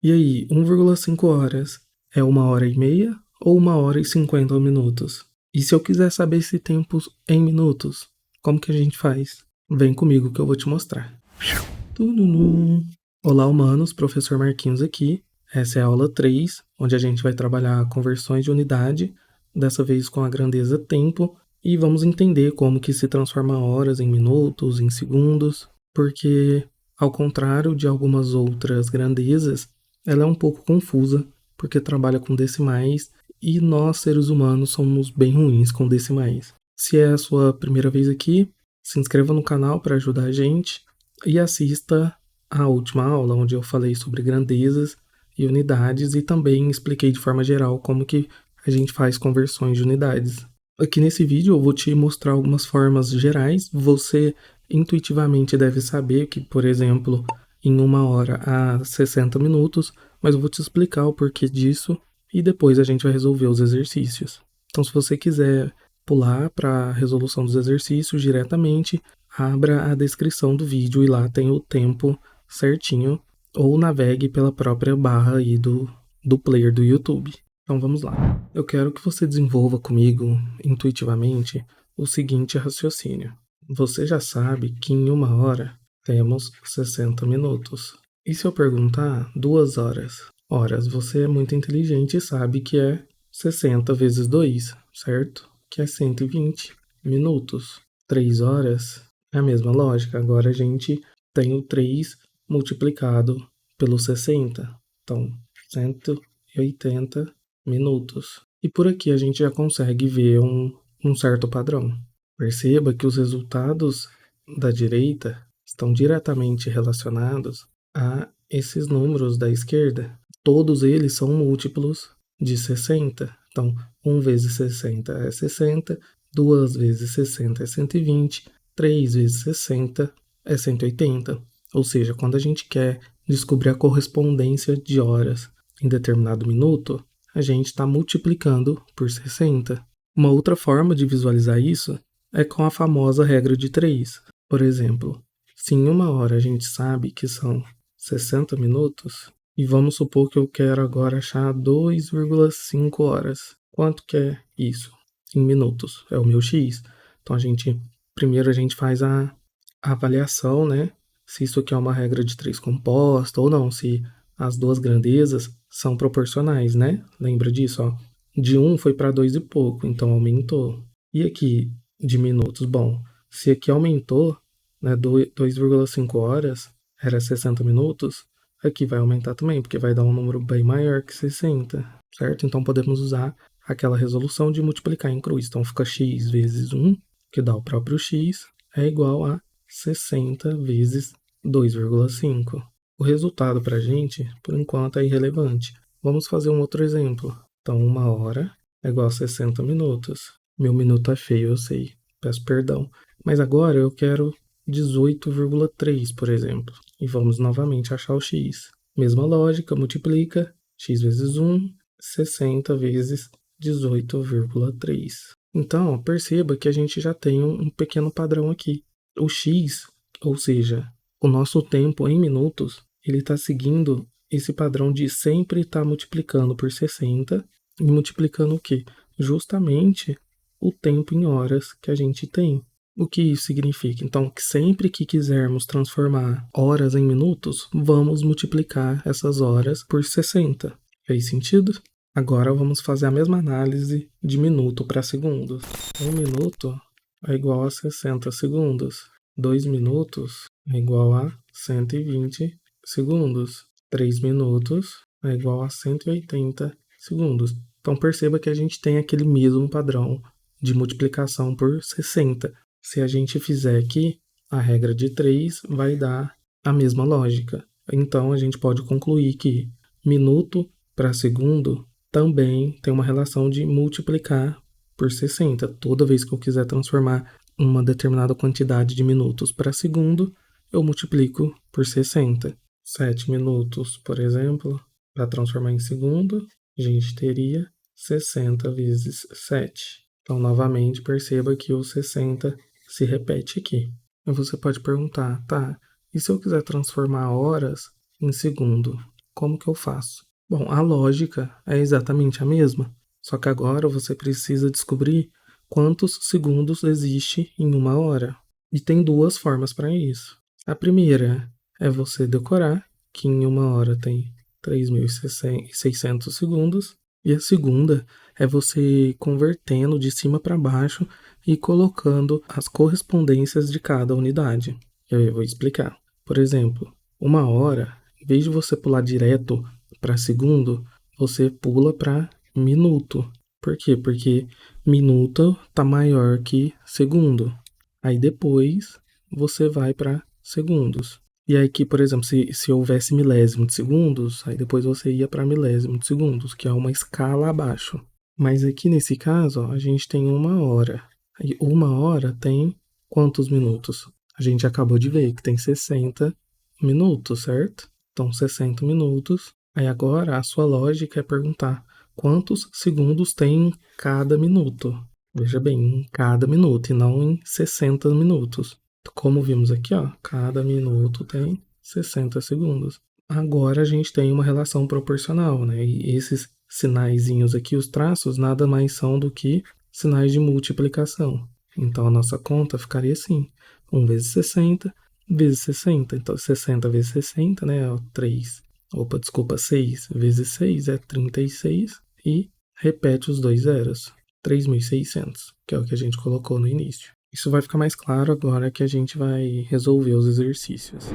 E aí, 1,5 horas é 1h30 ou 1h50 minutos? E se eu quiser saber esse tempo em minutos, como que a gente faz? Vem comigo que eu vou te mostrar. Tudum. Olá, humanos, professor Marquinhos aqui. Essa é a aula 3, onde a gente vai trabalhar conversões de unidade, dessa vez com a grandeza tempo, e vamos entender como que se transforma horas em minutos, em segundos, porque, ao contrário de algumas outras grandezas, ela é um pouco confusa, porque trabalha com decimais, e nós, seres humanos, somos bem ruins com decimais. Se é a sua primeira vez aqui, se inscreva no canal para ajudar a gente e assista a última aula, onde eu falei sobre grandezas e unidades e também expliquei de forma geral como que a gente faz conversões de unidades. Aqui nesse vídeo eu vou te mostrar algumas formas gerais. Você intuitivamente deve saber que, por exemplo, em 1 hora há 60 minutos, mas eu vou te explicar o porquê disso e depois a gente vai resolver os exercícios. Então, se você quiser pular para a resolução dos exercícios diretamente, abra a descrição do vídeo e lá tem o tempo certinho, ou navegue pela própria barra aí do player do YouTube. Então vamos lá. Eu quero que você desenvolva comigo, intuitivamente, o seguinte raciocínio. Você já sabe que em 1 hora temos 60 minutos. E se eu perguntar 2 horas? Horas, você é muito inteligente e sabe que é 60 vezes 2, certo? Que é 120 minutos. 3 horas é a mesma lógica. Agora a gente tem o 3 multiplicado pelo 60. Então, 180 minutos. E por aqui a gente já consegue ver um certo padrão. Perceba que os resultados da direita estão diretamente relacionados a esses números da esquerda. Todos eles são múltiplos de 60. Então, 1 vezes 60 é 60, 2 vezes 60 é 120, 3 vezes 60 é 180. Ou seja, quando a gente quer descobrir a correspondência de horas em determinado minuto, a gente está multiplicando por 60. Uma outra forma de visualizar isso é com a famosa regra de 3. Por exemplo, se em 1 hora a gente sabe que são 60 minutos, e vamos supor que eu quero agora achar 2,5 horas. Quanto que é isso? Em minutos. É o meu X. Então, primeiro a gente faz a avaliação, né? Se isso aqui é uma regra de 3 composta ou não, se as duas grandezas são proporcionais, né? Lembra disso, ó. De 1 foi para 2 e pouco, então aumentou. E aqui, de minutos? Bom, se aqui aumentou, né, 2,5 horas, era 60 minutos, aqui vai aumentar também, porque vai dar um número bem maior que 60, certo? Então podemos usar aquela resolução de multiplicar em cruz. Então fica x vezes 1, que dá o próprio x, é igual a 60 vezes 2,5. O resultado para a gente, por enquanto, é irrelevante. Vamos fazer um outro exemplo. Então, 1 hora é igual a 60 minutos. Meu minuto é feio, eu sei. Peço perdão. Mas agora eu quero 18,3, por exemplo. E vamos novamente achar o x. Mesma lógica, multiplica x vezes 1, 60 vezes 18,3. Então, perceba que a gente já tem um pequeno padrão aqui. O x, ou seja, o nosso tempo em minutos, ele está seguindo esse padrão de sempre estar multiplicando por 60 e multiplicando o quê? Justamente o tempo em horas que a gente tem. O que isso significa? Então, que sempre que quisermos transformar horas em minutos, vamos multiplicar essas horas por 60. Fez sentido? Agora vamos fazer a mesma análise de minuto para segundos. 1 minuto é igual a 60 segundos. 2 minutos é igual a 120 segundos. 3 minutos é igual a 180 segundos. Então perceba que a gente tem aquele mesmo padrão de multiplicação por 60. Se a gente fizer aqui, a regra de 3 vai dar a mesma lógica. Então a gente pode concluir que minuto para segundo também tem uma relação de multiplicar por 60. Toda vez que eu quiser transformar uma determinada quantidade de minutos para segundo, eu multiplico por 60. 7 minutos, por exemplo, para transformar em segundo, a gente teria 60 vezes 7. Então, novamente, perceba que o 60 se repete aqui. E você pode perguntar, tá, e se eu quiser transformar horas em segundo? como que eu faço? Bom, a lógica é exatamente a mesma, só que agora você precisa descobrir quantos segundos existe em uma hora. E tem duas formas para isso. A primeira é você decorar que em uma hora tem 3.600 segundos, e a segunda é você ir convertendo de cima para baixo e colocando as correspondências de cada unidade. Eu vou explicar. Por exemplo, uma hora, em vez de você pular direto para segundo, você pula para minuto. Por quê? Porque minuto tá maior que segundo. Aí depois você vai para segundos. E aí que, por exemplo, se houvesse milésimo de segundos, aí depois você ia para milésimo de segundos, que é uma escala abaixo. Mas aqui nesse caso, ó, a gente tem uma hora. E uma hora tem quantos minutos? A gente acabou de ver que tem 60 minutos, certo? Então, 60 minutos. Aí agora a sua lógica é perguntar quantos segundos tem em cada minuto. Veja bem, em cada minuto e não em 60 minutos. Como vimos aqui, ó, cada minuto tem 60 segundos. Agora a gente tem uma relação proporcional, né? E esses sinaizinhos aqui, os traços, nada mais são do que sinais de multiplicação. Então a nossa conta ficaria assim: 1 vezes 60 vezes 60. Então 60 vezes 60, né, é 3. Opa, desculpa, 6 vezes 6 é 36 e repete os dois zeros. 3.600, que é o que a gente colocou no início. Isso vai ficar mais claro agora que a gente vai resolver os exercícios.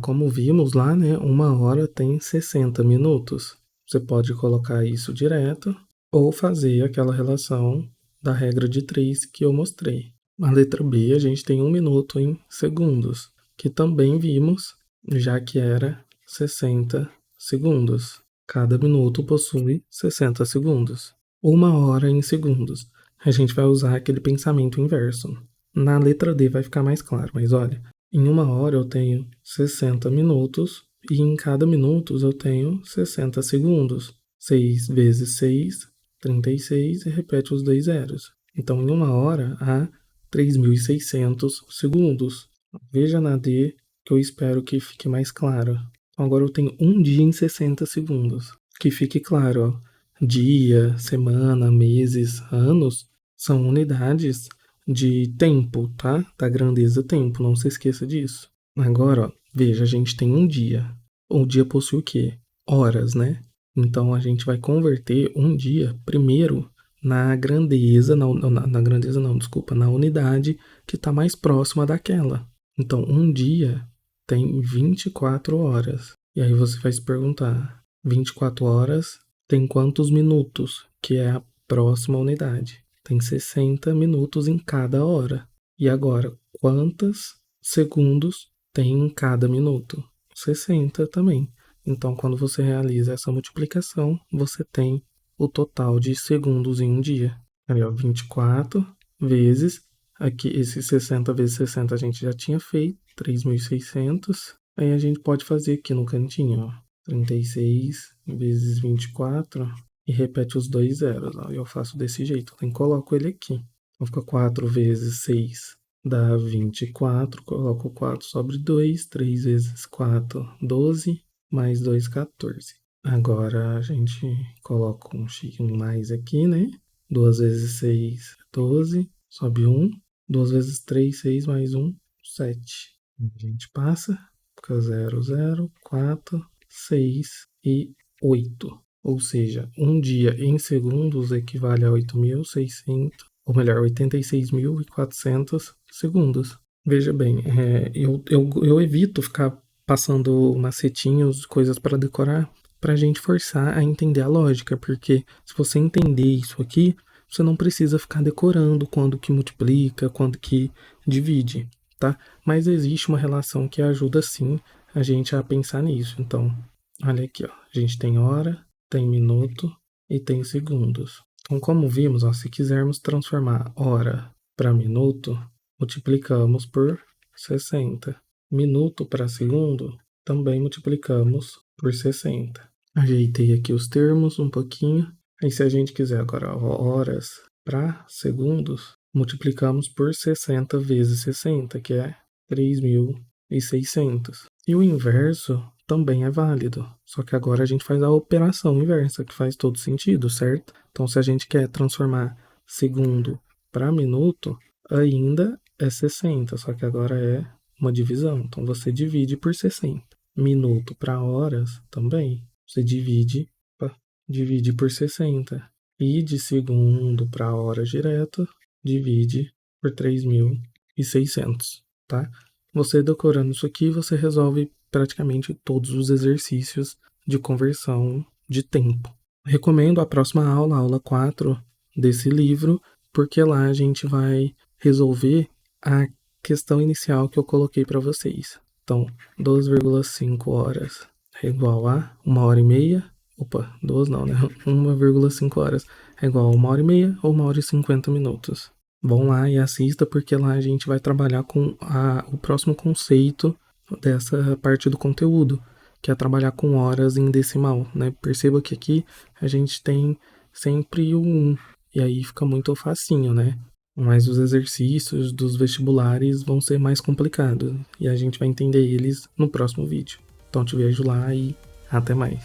Como vimos lá, né, uma hora tem 60 minutos. Você pode colocar isso direto ou fazer aquela relação da regra de 3 que eu mostrei. Na letra B, a gente tem 1 minuto em segundos, que também vimos, já que era 60 segundos. Cada minuto possui 60 segundos. Uma hora em segundos. A gente vai usar aquele pensamento inverso. Na letra D vai ficar mais claro, mas olha, em uma hora eu tenho 60 minutos e em cada minuto eu tenho 60 segundos. 6 vezes 6, 36 e repete os dois zeros. Então, em uma hora há 3.600 segundos. Veja na D que eu espero que fique mais claro. Então, agora eu tenho um dia em 60 segundos. Que fique claro, ó. Dia, semana, meses, anos são unidades de tempo, tá? Da grandeza tempo, não se esqueça disso. Agora, ó, veja, a gente tem um dia. O dia possui o quê? Horas, né? Então a gente vai converter um dia primeiro na grandeza, na grandeza não, desculpa, na unidade que está mais próxima daquela. Então um dia tem 24 horas. E aí você vai se perguntar, 24 horas tem quantos minutos? Que é a próxima unidade. Tem 60 minutos em cada hora. E agora, quantos segundos tem em cada minuto? 60 também. Então, quando você realiza essa multiplicação, você tem o total de segundos em um dia. Aí, ó, 24 vezes, aqui esse 60 vezes 60 a gente já tinha feito, 3.600. Aí a gente pode fazer aqui no cantinho, ó, 36 vezes 24 e repete os dois zeros. Ó, eu faço desse jeito, então coloco ele aqui. Então fica 4 vezes 6 dá 24, coloco 4 sobre 2, 3 vezes 4, 12, mais 2, 14. Agora a gente coloca um x mais aqui, né? 2 vezes 6, 12, sobe 1. 2 vezes 3, 6, mais 1, 7. A gente passa, fica 0, 0, 4, 6 e 8. Ou seja, um dia em segundos equivale a 8.600, ou melhor, 86.400 segundos. Veja bem, eu evito ficar passando macetinhos, coisas para decorar, para a gente forçar a entender a lógica, porque se você entender isso aqui, você não precisa ficar decorando quando que multiplica, quando que divide, tá? Mas existe uma relação que ajuda sim a gente a pensar nisso. Então, olha aqui, ó, a gente tem hora, tem minuto e tem segundos. Então, como vimos, ó, se quisermos transformar hora para minuto, multiplicamos por 60. Minuto para segundo, também multiplicamos por 60. Ajeitei aqui os termos um pouquinho. Aí, se a gente quiser agora horas para segundos, multiplicamos por 60 vezes 60, que é 3.600. E o inverso também é válido. Só que agora a gente faz a operação inversa, que faz todo sentido, certo? Então, se a gente quer transformar segundo para minuto, ainda é 60, só que agora é uma divisão. Então, você divide por 60. Minuto para horas também, você divide por 60. E de segundo para hora direto, divide por 3.600, tá? Você decorando isso aqui, você resolve praticamente todos os exercícios de conversão de tempo. Recomendo a próxima aula, a aula 4 desse livro, porque lá a gente vai resolver a questão inicial que eu coloquei para vocês. Então, 2,5 horas é igual a 1h30. Opa, 2 não, né? 1,5 horas é igual a 1h30 ou 1h50 minutos. Vão lá e assista, porque lá a gente vai trabalhar com o próximo conceito dessa parte do conteúdo, que é trabalhar com horas em decimal, né? Perceba que aqui a gente tem sempre o 1, e aí fica muito facinho, né? Mas os exercícios dos vestibulares vão ser mais complicados, e a gente vai entender eles no próximo vídeo. Então te vejo lá e até mais.